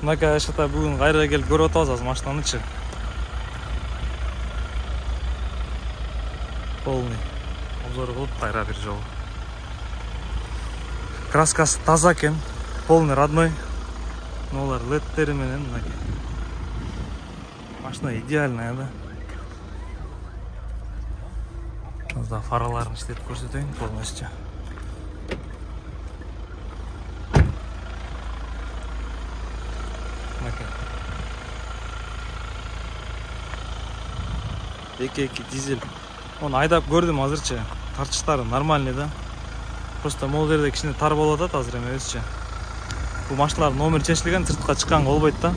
Мынакей ашыта бүгүн кайра келип көрүп атабыз машинанычы. Полный обзор кылып кайра бир жолу. Краскасы таза экен, полный родной. Нолар ледтери менен мынакей. Машина идеальная, да? Да, фараларын иштетип көрсөтөйүн полностью. Эки дизель. Оны айдап көрдүм азырчы. Тарчыштары нормальный да. Просто могул жерде кичине тар болуп атат азыр эмесчи. Бул машиналар номер чечилген, сыртка чыкканга болбойт да.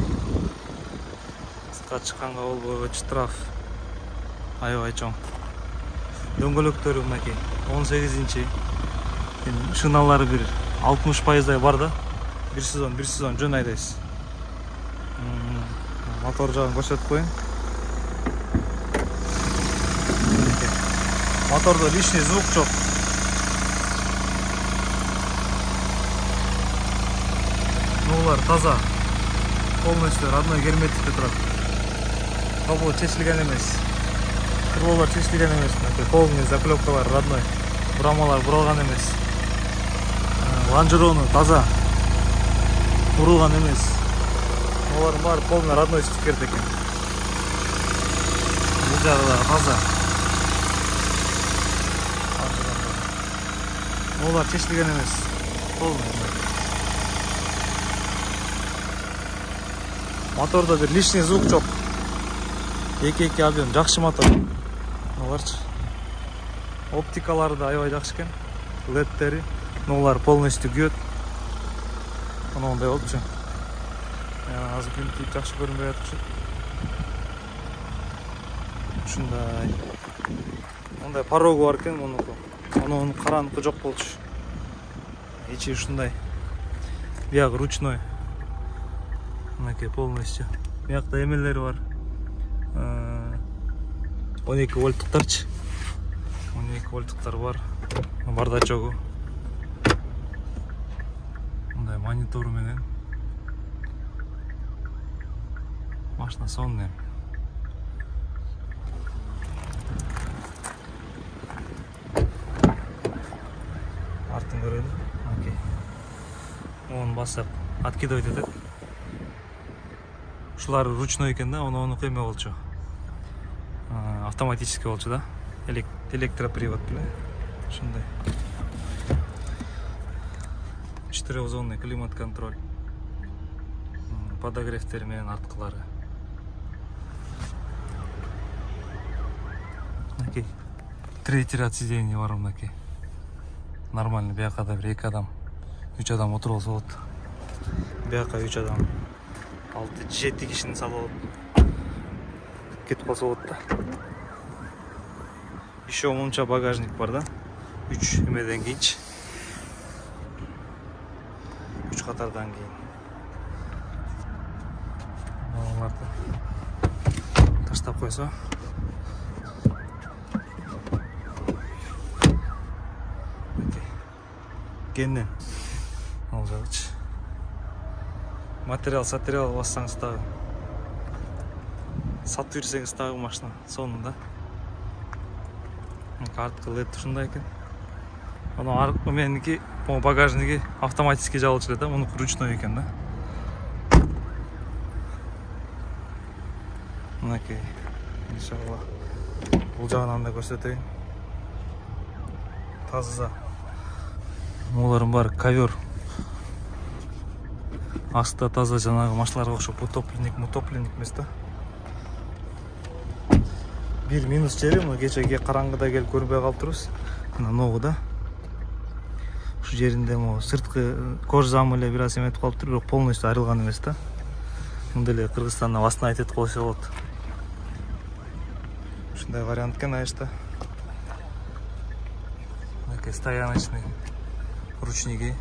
Сыртка чыкканга болбойт, штраф. Аябай чоң. Дөңгөлөктөрү мынакей 18-инчи. Шыналары бир 60% бар да. Bir сезон жөн айдайсыз. Мотор жагын көрсөтүп коеюн. Моторда лишний звук жок. Нолар таза. Полностью родной герметикте турат. Кабыл чечилген эмес. Крылолор чечилген эмес. Полный заклепка бар, родной. Бурамалар буралган эмес. Лонжерону таза. Бурулган эмес. Олар бар полный родной стикер экен. Бул жагы да таза. Олар чечилген эмес. Полный. Моторда бир лишний звук жок. Эки объем жакшы мотор. Оларчы. Оптикалары да аябай жакшы экен. Ледтери. Олар полностью күйөт. Ондай болчу. Азыр күн тип жакшы көрүнбөй атышат. Ушундай. Ондай порогу бар экен мунуку. Анын караңкы жок болчу. Ичи ушундай. Бияк ручной. Мынакей полностью. Биякта эмелери бар. 12 вольттуктарчы. 12 вольттуктар бар. Бардачогу. Мындай монитору менен. Машина сонный. Артын көрөлү. Окей. Onu басып откидывать этет. Ушулар ручной экен да, onu эме болчу. Автоматически болчу да. Электропривод менен. Ушундай. 4-зонный климат-контроль. Подогревтер менен арткылары. Окей. Третий ряд сидений бар мынакей. Нормально, бияка да бир 2 адам, 3 адам отуруп алса болот. Бияка 3 адам. 6-7 кишини салып кетип калса болот да. Еще мынча багажник бар да. 3 эмеден кийинчи. 3 катардан кийин. Аларды таштап койсо. Кенен. Ал жагычы. Материал бассаңыз дагы. Сатып жүрсеңиз дагы машина сонун да. Арткы лед ушундай экен. Аны меники багажниги автоматически жабылчу эле да, муну ручной экен да. Мынакей. Иншалла. Бул жагынан да көрсөтөйүн. Таза. Олардың бар ковер. Асты таза жанагы машиналарга окшоп утопленник эмес да. Бир минус жери мына кечеге караңгыда келип көрбөй калыптырбыз. Мына ногу да. Ушу жеринде мо сырткы кожзамы эле бир аз эметип калыптыр, бирок полностью айрылган эмес да. Мындай эле Кыргызстанда восстановить этип койсо болот. Ушундай вариант экен айышта. Мынакей стояночный ручники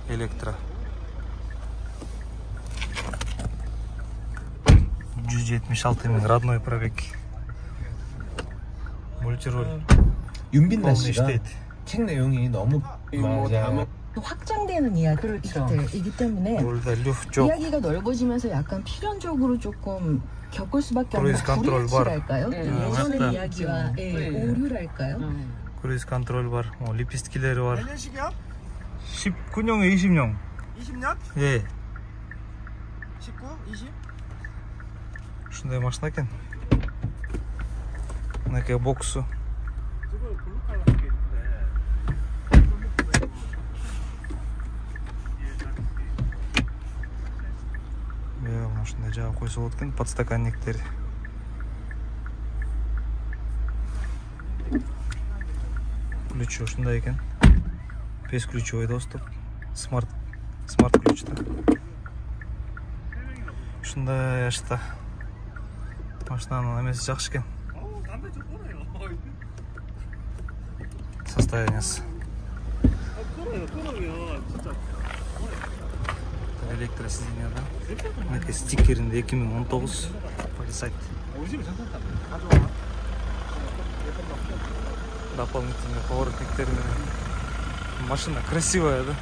электро. 176 000 родной пробег. Multirol. 윤빈나 полный 씨가 штейт. 책 내용이 너무 뭐 맞아. 다음에 확장되는 이야기들이기 때문에 이야기가 넓어지면서 약간 필연적으로 조금 겪을 수밖에 없는 불일치랄까요? 예전의 이야기와 오류랄까요? 크루이즈 컨트롤 bar, 리피스틱leri var. 19년에 20년. 20년? 예. 19? 20? Şunday машина eкен. Mınakey boksu. Şunday жағы қойса болады екен, подстаканниктер. Ключі ушундай екен. 5 ключевой доступ. Смарт ключ да. Ушундай ашта. Машинанын эмеси жакшы экен. Состояниясы. Электросиденье да. Мынакей стикеринде 2019 полисайт. Дополнительные поворотниктер. Машина красивая, да?